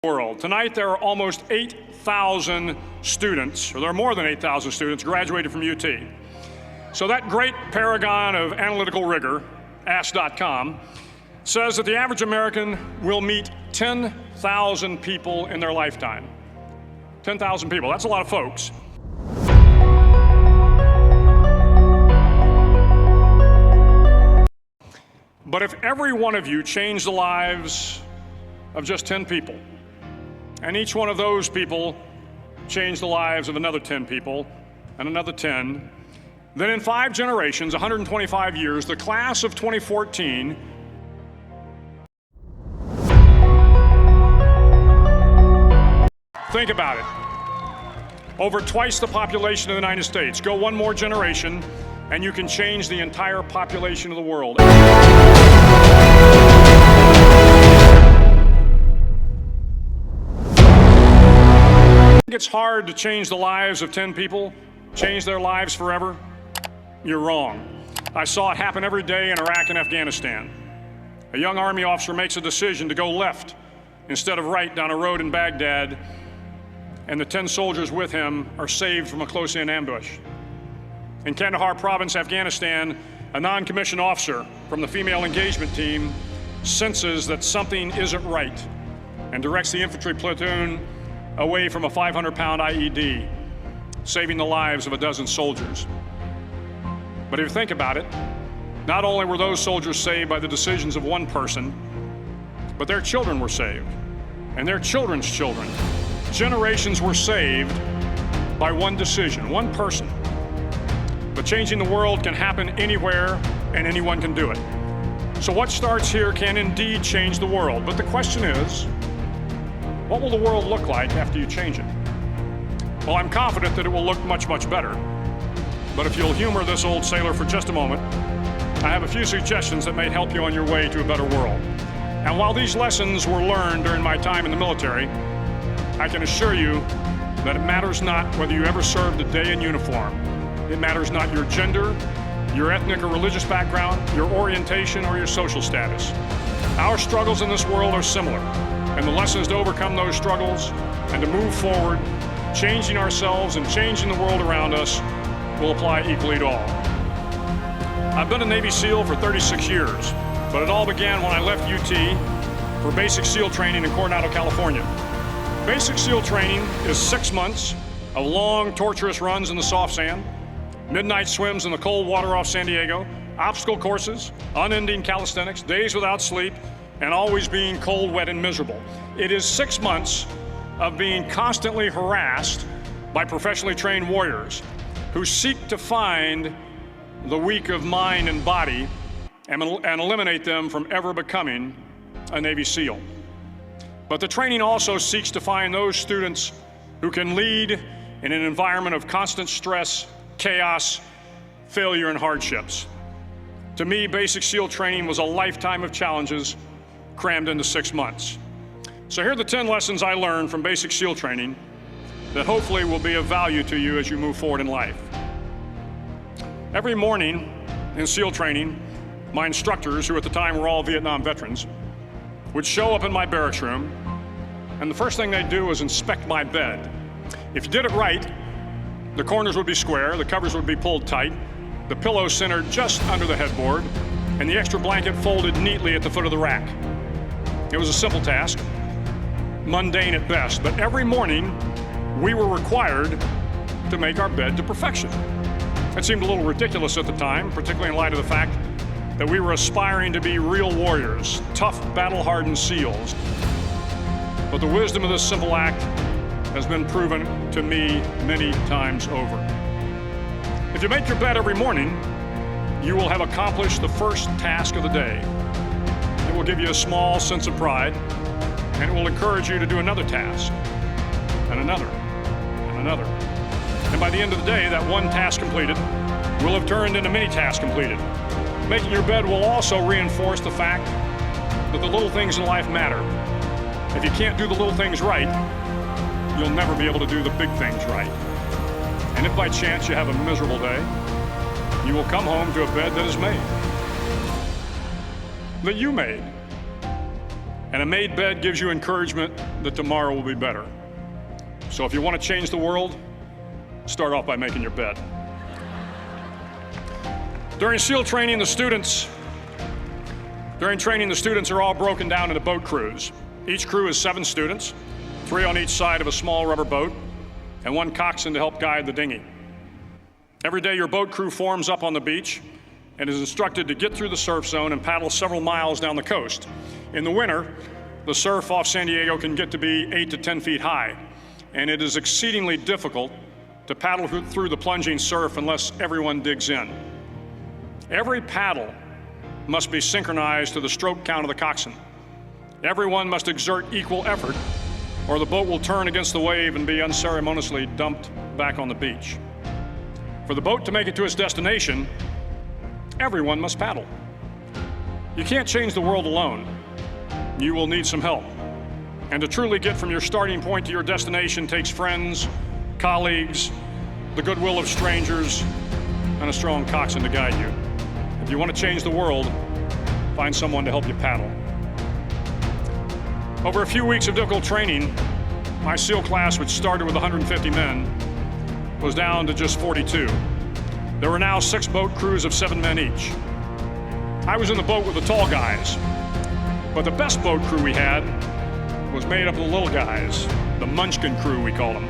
world. Tonight there are almost 8,000 students, or there are more than 8,000 students graduated from UT. So that great paragon of analytical rigor, Ask.com, says that the average American will meet 10,000 people in their lifetime. 10,000 people, that's a lot of folks. But if every one of you changed the lives of just 10 people, and each one of those people changed the lives of another 10 people, and another 10, then in 5 generations, 125 years, the class of 2014 think about it. Over twice the population of the United States. Go one more generation, and you can change the entire population of the world. It's hard to change the lives of 10 people, change their lives forever. You're wrong. I saw it happen every day in Iraq and Afghanistan. A young Army officer makes a decision to go left instead of right down a road in Baghdad, and the 10 soldiers with him are saved from a close-in ambush. In Kandahar province, Afghanistan, a non-commissioned officer from the female engagement team senses that something isn't right and directs the infantry platoon away from a 500-pound IED, saving the lives of a dozen soldiers. But if you think about it, not only were those soldiers saved by the decisions of one person, but their children were saved, and their children's children. Generations were saved by one decision, one person. But changing the world can happen anywhere, and anyone can do it. So what starts here can indeed change the world. But the question is, what will the world look like after you change it? Well, I'm confident that it will look much, much better. But if you'll humor this old sailor for just a moment, I have a few suggestions that may help you on your way to a better world. And while these lessons were learned during my time in the military, I can assure you that it matters not whether you ever served a day in uniform. It matters not your gender, your ethnic or religious background, your orientation, or your social status. Our struggles in this world are similar, and the lessons to overcome those struggles and to move forward, changing ourselves and changing the world around us, will apply equally to all. I've been a Navy SEAL for 36 years, but it all began when I left UT for basic SEAL training in Coronado, California. Basic SEAL training is 6 months of long, torturous runs in the soft sand, midnight swims in the cold water off San Diego, obstacle courses, unending calisthenics, days without sleep, and always being cold, wet, and miserable. It is 6 months of being constantly harassed by professionally trained warriors who seek to find the weak of mind and body and eliminate them from ever becoming a Navy SEAL. But the training also seeks to find those students who can lead in an environment of constant stress, chaos, failure, and hardships. To me, basic SEAL training was a lifetime of challenges crammed into 6 months. So here are the 10 lessons I learned from basic SEAL training that hopefully will be of value to you as you move forward in life. Every morning in SEAL training, my instructors, who at the time were all Vietnam veterans, would show up in my barracks room, and the first thing they'd do was inspect my bed. If you did it right, the corners would be square, the covers would be pulled tight, the pillow centered just under the headboard, and the extra blanket folded neatly at the foot of the rack. It was a simple task, mundane at best, but every morning we were required to make our bed to perfection. It seemed a little ridiculous at the time, particularly in light of the fact that we were aspiring to be real warriors, tough, battle-hardened SEALs. But the wisdom of this simple act has been proven to me many times over. If you make your bed every morning, you will have accomplished the first task of the day. It will give you a small sense of pride, and it will encourage you to do another task, and another, and another. And by the end of the day, that one task completed will have turned into many tasks completed. Making your bed will also reinforce the fact that the little things in life matter. If you can't do the little things right, you'll never be able to do the big things right. And if by chance you have a miserable day, you will come home to a bed that is made, that you made. And a made bed gives you encouragement that tomorrow will be better. So if you want to change the world, start off by making your bed. During training, the students are all broken down into boat crews. Each crew is 7 students, 3 on each side of a small rubber boat, and 1 coxswain to help guide the dinghy. Every day, your boat crew forms up on the beach and is instructed to get through the surf zone and paddle several miles down the coast. In the winter, the surf off San Diego can get to be 8 to 10 feet high, and it is exceedingly difficult to paddle through the plunging surf unless everyone digs in. Every paddle must be synchronized to the stroke count of the coxswain. Everyone must exert equal effort, or the boat will turn against the wave and be unceremoniously dumped back on the beach. For the boat to make it to its destination, everyone must paddle. You can't change the world alone. You will need some help. And to truly get from your starting point to your destination takes friends, colleagues, the goodwill of strangers, and a strong coxswain to guide you. If you want to change the world, find someone to help you paddle. Over a few weeks of difficult training, my SEAL class, which started with 150 men, was down to just 42. There were now 6 boat crews of 7 men each. I was in the boat with the tall guys, but the best boat crew we had was made up of the little guys, the Munchkin crew, we called them.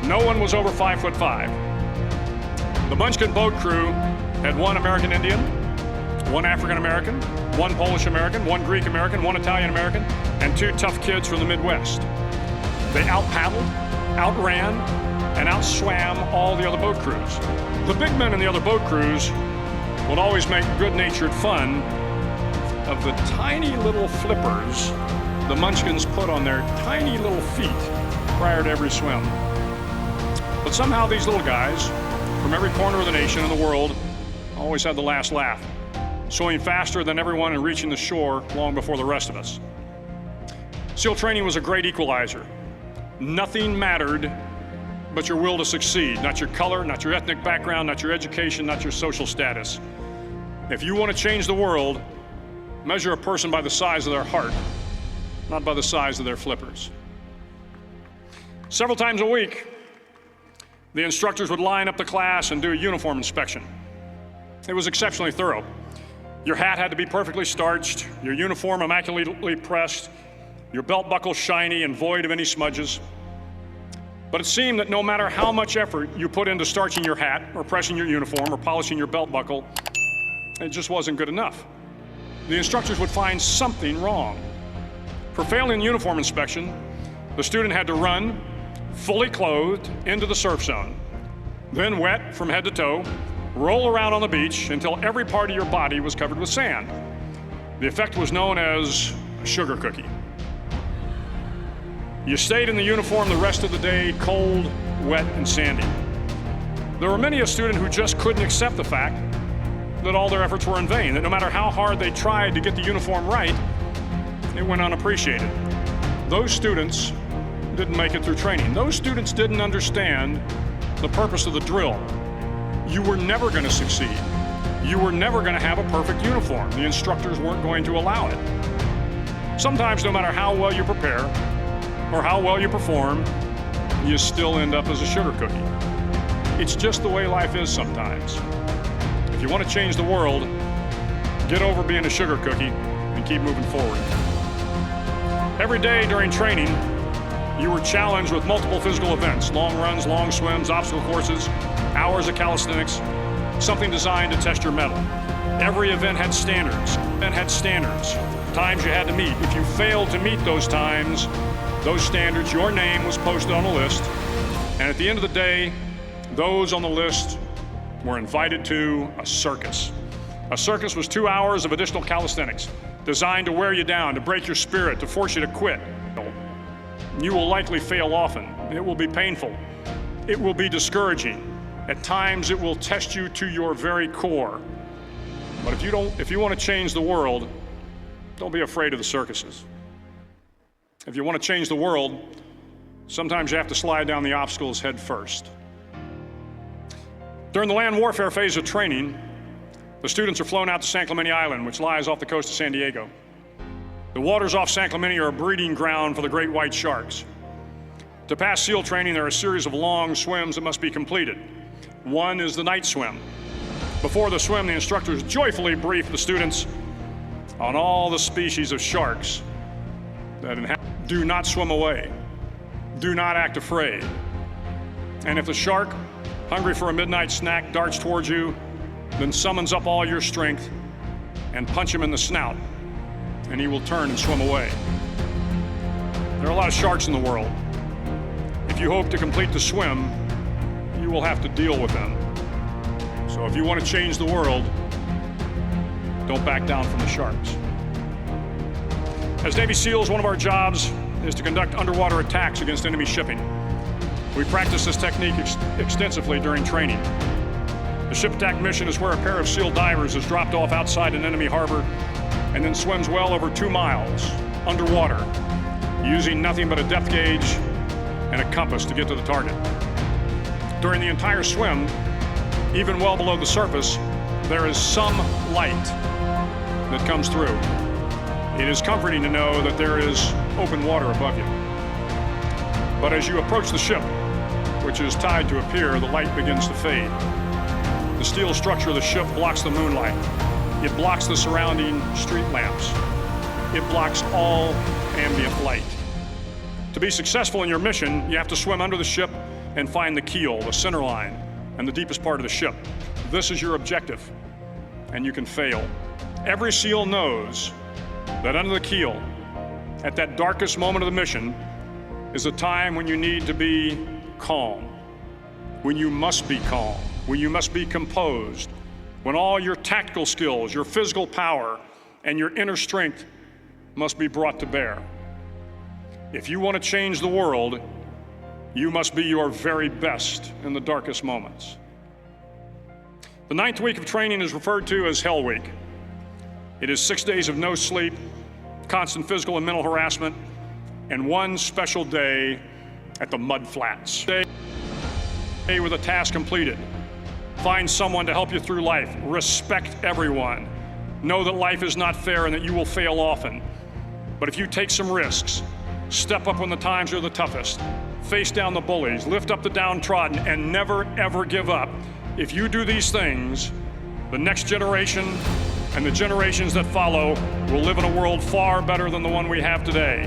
No one was over 5'5". The Munchkin boat crew had 1 American Indian, 1 African American, 1 Polish American, 1 Greek American, 1 Italian American, and 2 tough kids from the Midwest. They out-paddled, outran, and outswam all the other boat crews. The big men in the other boat crews would always make good-natured fun of the tiny little flippers the Munchkins put on their tiny little feet prior to every swim. But somehow these little guys from every corner of the nation and the world always had the last laugh, swimming faster than everyone and reaching the shore long before the rest of us. SEAL training was a great equalizer. Nothing mattered but your will to succeed, not your color, not your ethnic background, not your education, not your social status. If you want to change the world, measure a person by the size of their heart, not by the size of their flippers. Several times a week, the instructors would line up the class and do a uniform inspection. It was exceptionally thorough. Your hat had to be perfectly starched, your uniform immaculately pressed, your belt buckle shiny and void of any smudges. But it seemed that no matter how much effort you put into starching your hat or pressing your uniform or polishing your belt buckle, it just wasn't good enough. The instructors would find something wrong. For failing the uniform inspection, the student had to run, fully clothed, into the surf zone, then wet from head to toe, roll around on the beach until every part of your body was covered with sand. The effect was known as a sugar cookie. You stayed in the uniform the rest of the day, cold, wet, and sandy. There were many a student who just couldn't accept the fact that all their efforts were in vain, that no matter how hard they tried to get the uniform right, it went unappreciated. Those students didn't make it through training. Those students didn't understand the purpose of the drill. You were never going to succeed. You were never going to have a perfect uniform. The instructors weren't going to allow it. Sometimes, no matter how well you prepare or how well you perform, you still end up as a sugar cookie. It's just the way life is sometimes. If you want to change the world, get over being a sugar cookie and keep moving forward. Every day during training, you were challenged with multiple physical events: long runs, long swims, obstacle courses, hours of calisthenics, something designed to test your mettle. Every event had standards. Times you had to meet. If you failed to meet those times, those standards, your name was posted on a list, and at the end of the day, those on the list were invited to a circus. A circus was 2 hours of additional calisthenics, designed to wear you down, to break your spirit, to force you to quit. You will likely fail often. It will be painful. It will be discouraging. At times, it will test you to your very core. But if you want to change the world, don't be afraid of the circuses. If you want to change the world, sometimes you have to slide down the obstacles head first. During the land warfare phase of training, the students are flown out to San Clemente Island, which lies off the coast of San Diego. The waters off San Clemente are a breeding ground for the great white sharks. To pass SEAL training, there are a series of long swims that must be completed. One is the night swim. Before the swim, the instructors joyfully brief the students on all the species of sharks that do not swim away. Do not act afraid. And if the shark, hungry for a midnight snack, darts towards you, then summons up all your strength and punch him in the snout, and he will turn and swim away. There are a lot of sharks in the world. If you hope to complete the swim, you will have to deal with them. So if you want to change the world, don't back down from the sharks. As Navy SEALs, one of our jobs is to conduct underwater attacks against enemy shipping. We practice this technique extensively during training. The ship attack mission is where a pair of SEAL divers is dropped off outside an enemy harbor and then swims well over 2 miles underwater, using nothing but a depth gauge and a compass to get to the target. During the entire swim, even well below the surface, there is some light that comes through. It is comforting to know that there is open water above you. But as you approach the ship, which is tied to a pier, the light begins to fade. The steel structure of the ship blocks the moonlight. It blocks the surrounding street lamps. It blocks all ambient light. To be successful in your mission, you have to swim under the ship and find the keel, the center line, and the deepest part of the ship. This is your objective, and you can fail. Every SEAL knows that under the keel, at that darkest moment of the mission, is a time when you need to be calm, when you must be calm, when you must be composed, when all your tactical skills, your physical power, and your inner strength must be brought to bear. If you want to change the world, you must be your very best in the darkest moments. The 9th week of training is referred to as Hell Week. It is 6 days of no sleep, constant physical and mental harassment, and one special day at the mud flats. Day with a task completed. Find someone to help you through life. Respect everyone. Know that life is not fair and that you will fail often. But if you take some risks, step up when the times are the toughest, face down the bullies, lift up the downtrodden, and never, ever give up. If you do these things, the next generation and the generations that follow will live in a world far better than the one we have today.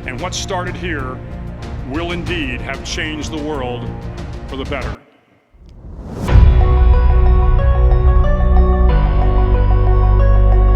And what started here will indeed have changed the world for the better.